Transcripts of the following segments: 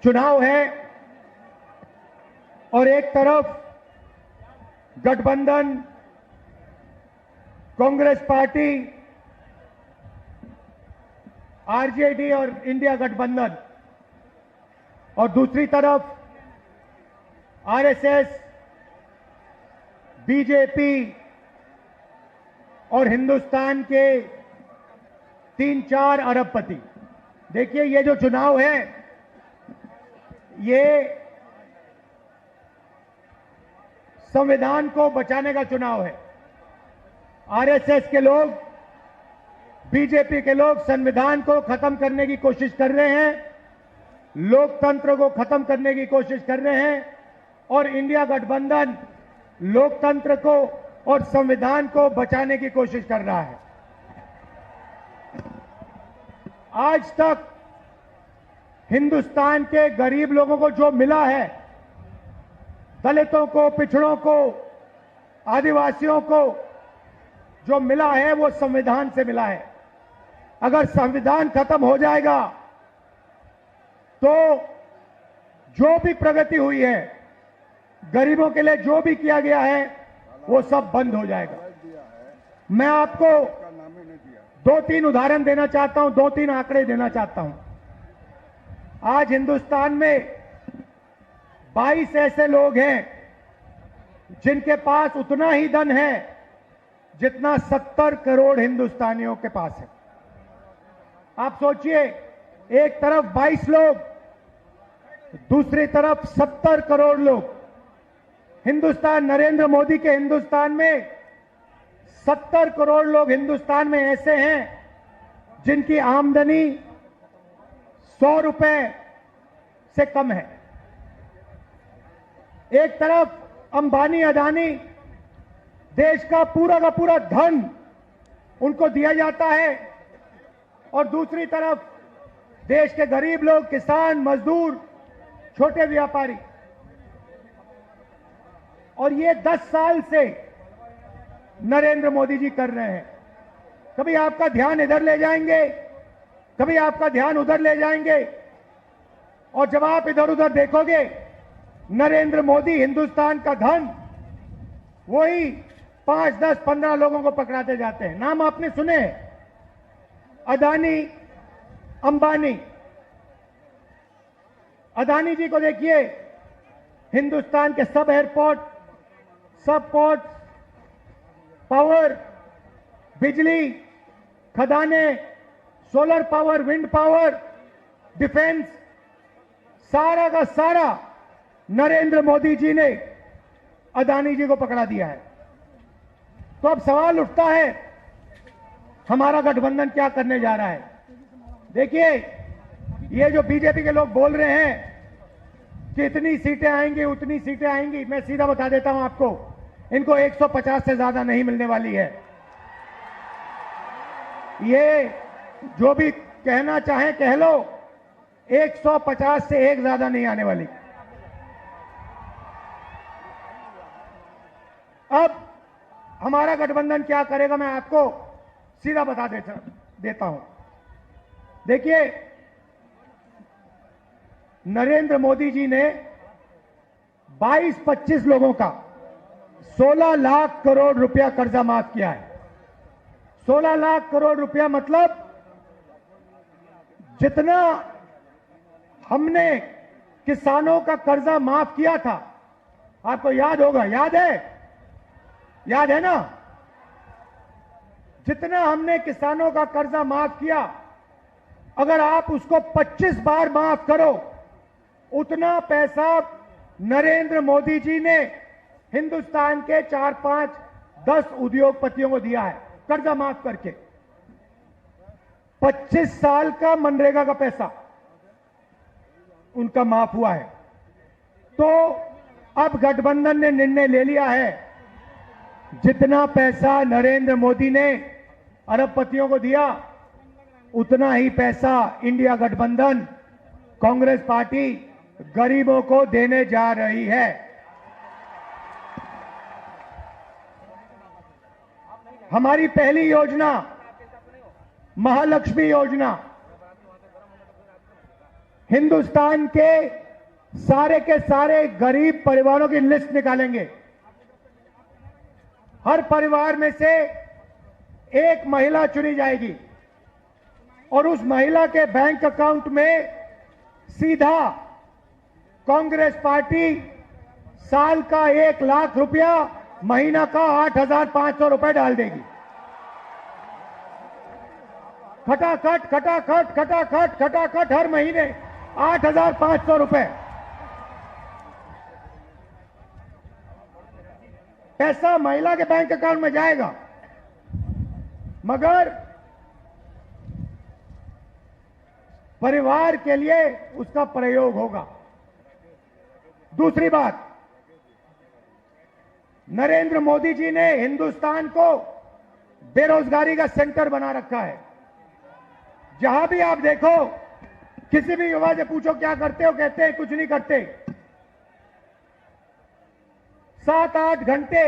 चुनाव है और एक तरफ गठबंधन कांग्रेस पार्टी, आरजेडी और इंडिया गठबंधन, और दूसरी तरफ आरएसएस, बीजेपी और हिंदुस्तान के 3-4 अरबपति। देखिए, ये जो चुनाव है ये संविधान को बचाने का चुनाव है। आरएसएस के लोग, बीजेपी के लोग संविधान को खत्म करने की कोशिश कर रहे हैं, लोकतंत्र को खत्म करने की कोशिश कर रहे हैं, और इंडिया गठबंधन लोकतंत्र को और संविधान को बचाने की कोशिश कर रहा है। आज तक हिंदुस्तान के गरीब लोगों को जो मिला है, दलितों को, पिछड़ों को, आदिवासियों को जो मिला है वो संविधान से मिला है। अगर संविधान खत्म हो जाएगा तो जो भी प्रगति हुई है, गरीबों के लिए जो भी किया गया है, वो सब बंद हो जाएगा। मैं आपको 2-3 उदाहरण देना चाहता हूं, 2-3 आंकड़े देना चाहता हूं। आज हिंदुस्तान में 22 ऐसे लोग हैं जिनके पास उतना ही धन है जितना 70 करोड़ हिंदुस्तानियों के पास है। आप सोचिए, एक तरफ 22 लोग, दूसरी तरफ 70 करोड़ लोग। हिंदुस्तान, नरेंद्र मोदी के हिंदुस्तान में 70 करोड़ लोग हिंदुस्तान में ऐसे हैं जिनकी आमदनी 100 रुपए से कम है। एक तरफ अंबानी, अदानी, देश का पूरा धन उनको दिया जाता है, और दूसरी तरफ देश के गरीब लोग, किसान, मजदूर, छोटे व्यापारी। और ये 10 साल से नरेंद्र मोदी जी कर रहे हैं। कभी आपका ध्यान इधर ले जाएंगे, कभी आपका ध्यान उधर ले जाएंगे, और जब आप इधर उधर देखोगे, नरेंद्र मोदी हिंदुस्तान का धन वही 5, 10, 15 लोगों को पकड़ाते जाते हैं। नाम आपने सुने, अदानी, अंबानी। अदानी जी को देखिए, हिंदुस्तान के सब एयरपोर्ट, सब पोर्ट, पावर, बिजली, खदाने, solar power, wind power, defence, सारा का सारा नरेंद्र मोदी जी ने अदानी जी को पकड़ा दिया है। तो अब सवाल उठता है, हमारा गठबंधन क्या करने जा रहा है? देखिए, ये जो बीजेपी के लोग बोल रहे हैं कि इतनी सीटें आएंगी, उतनी सीटें आएंगी, मैं सीधा बता देता हूं आपको, इनको 150 से ज्यादा नहीं मिलने वाली है। ये जो भी कहना चाहे कह लो, 150 से एक ज्यादा नहीं आने वाली। अब हमारा गठबंधन क्या करेगा, मैं आपको सीधा बता देता हूं। देखिए, नरेंद्र मोदी जी ने 22-25 लोगों का 16 लाख करोड़ रुपया कर्जा माफ किया है। 16 लाख करोड़ रुपया मतलब जितना हमने किसानों का कर्जा माफ किया था, आपको याद होगा, याद है ना? जितना हमने किसानों का कर्जा माफ किया, अगर आप उसको 25 बार माफ करो, उतना पैसा नरेंद्र मोदी जी ने हिंदुस्तान के 4, 5, 10 उद्योगपतियों को दिया है कर्जा माफ करके। 25 साल का मनरेगा का पैसा उनका माफ हुआ है। तो अब गठबंधन ने निर्णय ले लिया है, जितना पैसा नरेंद्र मोदी ने अरबपतियों को दिया, उतना ही पैसा इंडिया गठबंधन, कांग्रेस पार्टी गरीबों को देने जा रही है। हमारी पहली योजना महालक्ष्मी योजना, हिंदुस्तान के सारे गरीब परिवारों की लिस्ट निकालेंगे। हर परिवार में से एक महिला चुनी जाएगी और उस महिला के बैंक अकाउंट में सीधा कांग्रेस पार्टी साल का 1 लाख रुपया, महीना का 8,500 रुपए डाल देगी। खटाखट खटाखट खटाखट खटाखट हर महीने 8,500 रुपए पैसा महिला के बैंक अकाउंट में जाएगा, मगर परिवार के लिए उसका प्रयोग होगा। दूसरी बात, नरेंद्र मोदी जी ने हिंदुस्तान को बेरोजगारी का सेंटर बना रखा है। जहां भी आप देखो, किसी भी युवा से पूछो क्या करते हो, कहते हैं कुछ नहीं करते। 7-8 घंटे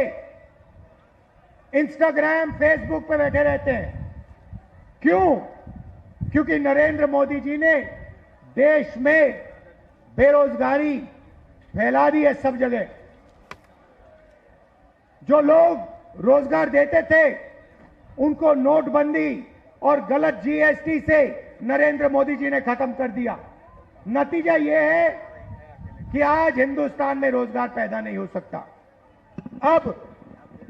इंस्टाग्राम, फेसबुक पे बैठे रहते हैं। क्यों? क्योंकि नरेंद्र मोदी जी ने देश में बेरोजगारी फैला दी है सब जगह। जो लोग रोजगार देते थे उनको नोटबंदी और गलत जीएसटी से नरेंद्र मोदी जी ने खत्म कर दिया। नतीजा यह है कि आज हिंदुस्तान में रोजगार पैदा नहीं हो सकता। अब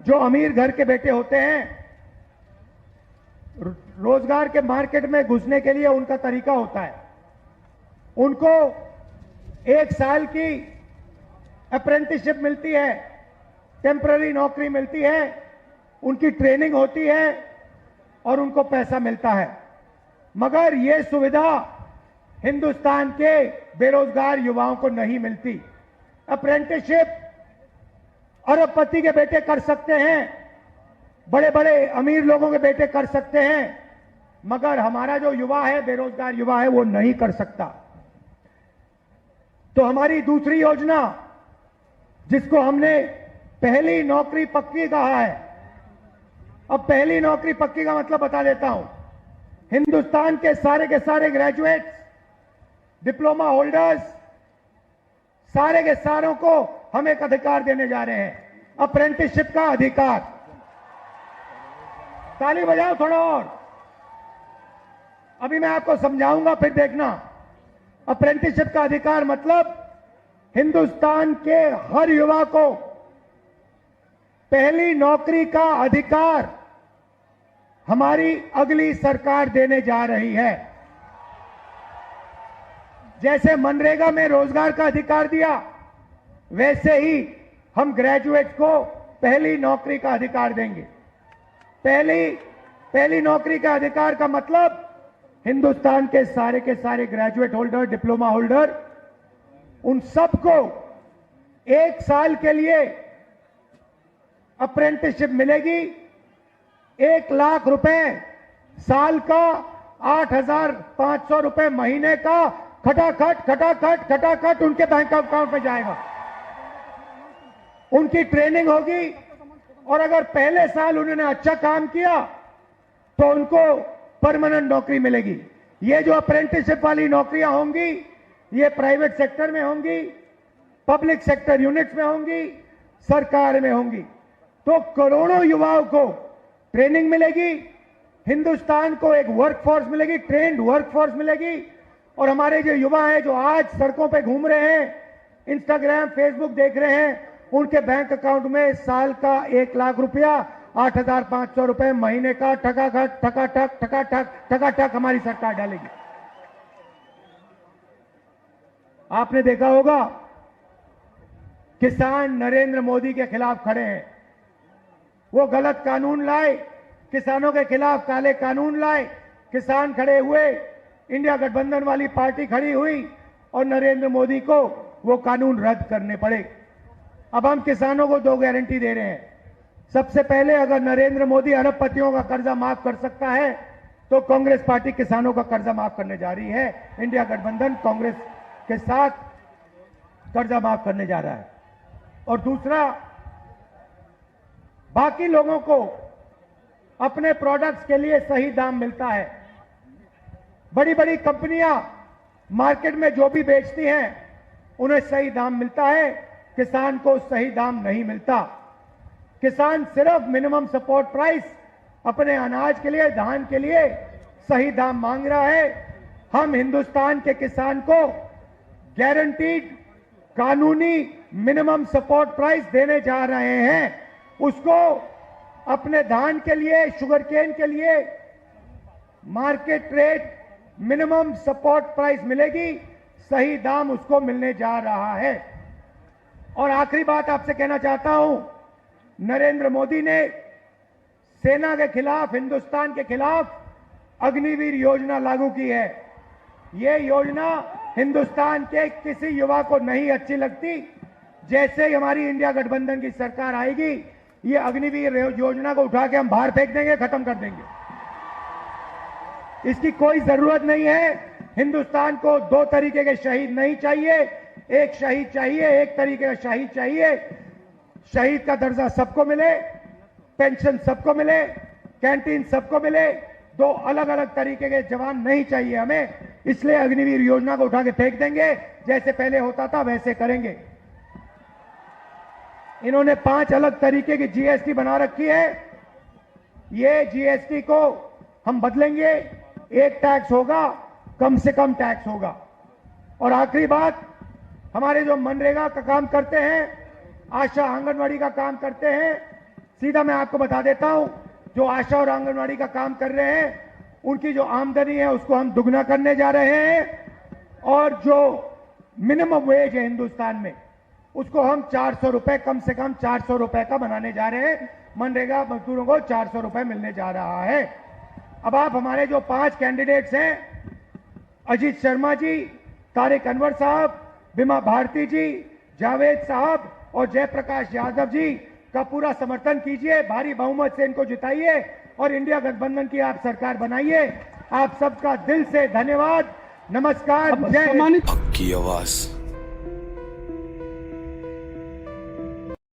जो अमीर घर के बेटे होते हैं, रोजगार के मार्केट में घुसने के लिए उनका तरीका होता है, उनको 1 साल की अप्रेंटिसशिप मिलती है, टेम्पररी नौकरी मिलती है, उनकी ट्रेनिंग होती है और उनको पैसा मिलता है। मगर यह सुविधा हिंदुस्तान के बेरोजगार युवाओं को नहीं मिलती। अप्रेंटिसशिप अरबपति के बेटे कर सकते हैं, बड़े बड़े अमीर लोगों के बेटे कर सकते हैं, मगर हमारा जो युवा है, बेरोजगार युवा है, वो नहीं कर सकता। तो हमारी दूसरी योजना, जिसको हमने पहली नौकरी पक्की कहा है, अब पहली नौकरी पक्की का मतलब बता देता हूं। हिंदुस्तान के सारे ग्रेजुएट्स, डिप्लोमा होल्डर्स, सारे के सारों को हम एक अधिकार देने जा रहे हैं, अप्रेंटिसशिप का अधिकार। ताली बजाओ थोड़ा और। अभी मैं आपको समझाऊंगा, फिर देखना। अप्रेंटिसशिप का अधिकार मतलब हिंदुस्तान के हर युवा को पहली नौकरी का अधिकार हमारी अगली सरकार देने जा रही है। जैसे मनरेगा में रोजगार का अधिकार दिया, वैसे ही हम ग्रेजुएट को पहली नौकरी का अधिकार देंगे। पहली नौकरी का अधिकार का मतलब हिंदुस्तान के सारे ग्रेजुएट होल्डर, डिप्लोमा होल्डर, उन सबको 1 साल के लिए अप्रेंटिसशिप मिलेगी। 1 लाख रुपए साल का, 8,500 रुपए महीने का, खटाखट खटाखट खटाखट उनके बैंक अकाउंट में जाएगा। उनकी ट्रेनिंग होगी और अगर पहले साल उन्होंने अच्छा काम किया तो उनको परमानेंट नौकरी मिलेगी। ये जो अप्रेंटिसशिप वाली नौकरियां होंगी, ये प्राइवेट सेक्टर में होंगी, पब्लिक सेक्टर यूनिट्स में होंगी, सरकार में होंगी। तो करोड़ों युवाओं को ट्रेनिंग मिलेगी, हिंदुस्तान को एक वर्कफोर्स मिलेगी, ट्रेंड वर्कफोर्स मिलेगी। और हमारे जो युवा हैं, जो आज सड़कों पे घूम रहे हैं, इंस्टाग्राम, फेसबुक देख रहे हैं, उनके बैंक अकाउंट में साल का 1 लाख रुपया, 8,500 रुपए महीने का, ठकाठक ठकाठक ठकाठक ठकाठक हमारी सरकार डालेगी। आपने देखा होगा, किसान नरेंद्र मोदी के खिलाफ खड़े हैं। वो गलत कानून लाए, किसानों के खिलाफ काले कानून लाए, किसान खड़े हुए, इंडिया गठबंधन वाली पार्टी खड़ी हुई और नरेंद्र मोदी को वो कानून रद्द करने पड़े। अब हम किसानों को 2 गारंटी दे रहे हैं। सबसे पहले, अगर नरेंद्र मोदी अरबपतियों का कर्जा माफ कर सकता है तो कांग्रेस पार्टी किसानों का कर्जा माफ करने जा रही है। इंडिया गठबंधन कांग्रेस के साथ कर्जा माफ करने जा रहा है। और दूसरा, बाकी लोगों को अपने प्रोडक्ट्स के लिए सही दाम मिलता है। बड़ी बड़ी कंपनियां मार्केट में जो भी बेचती हैं उन्हें सही दाम मिलता है, किसान को सही दाम नहीं मिलता। किसान सिर्फ मिनिमम सपोर्ट प्राइस अपने अनाज के लिए, धान के लिए सही दाम मांग रहा है। हम हिंदुस्तान के किसान को गारंटीड कानूनी मिनिमम सपोर्ट प्राइस देने जा रहे हैं। उसको अपने धान के लिए, शुगर केन के लिए market rate minimum support price मिलेगी, सही दाम उसको मिलने जा रहा है। और आखिरी बात आपसे कहना चाहता हूं, नरेंद्र मोदी ने सेना के खिलाफ, हिंदुस्तान के खिलाफ अग्निवीर योजना लागू की है। ये योजना हिंदुस्तान के किसी युवा को नहीं अच्छी लगती। जैसे ही हमारी इंडिया गठबंधन की सरकार आएगी, ये अग्निवीर योजना को उठा के हम बाहर फेंक देंगे, खत्म कर देंगे। इसकी कोई जरूरत नहीं है। हिंदुस्तान को दो तरीके के शहीद नहीं चाहिए, एक शहीद चाहिए, एक तरीके का शहीद चाहिए। शहीद का दर्जा सबको मिले, पेंशन सबको मिले, कैंटीन सबको मिले। दो अलग अलग तरीके के जवान नहीं चाहिए हमें। इसलिए अग्निवीर योजना को उठा के फेंक देंगे, जैसे पहले होता था वैसे करेंगे। इन्होंने 5 अलग तरीके की जीएसटी बना रखी है। ये जीएसटी को हम बदलेंगे, एक टैक्स होगा, कम से कम टैक्स होगा। और आखिरी बात, हमारे जो मनरेगा का काम करते हैं, आशा आंगनवाड़ी का काम करते हैं, सीधा मैं आपको बता देता हूं, जो आशा और आंगनवाड़ी का काम कर रहे हैं उनकी जो आमदनी है उसको हम दुगना करने जा रहे हैं। और जो मिनिमम वेज है हिंदुस्तान में, उसको हम 400 रुपए, कम से कम 400 रुपए का बनाने जा रहे हैं। मनरेगा मजदूरों को 400 रुपए मिलने जा रहा है। अब आप हमारे जो 5 कैंडिडेट्स हैं, अजीत शर्मा जी, तारिक अनवर साहब, बिमा भारती जी, जावेद साहब और जयप्रकाश यादव जी का पूरा समर्थन कीजिए। भारी बहुमत से इनको जिताइए और इंडिया गठबंधन की आप सरकार बनाइए। आप सबका दिल से धन्यवाद। नमस्कार। जय हिंद। हक की आवाज।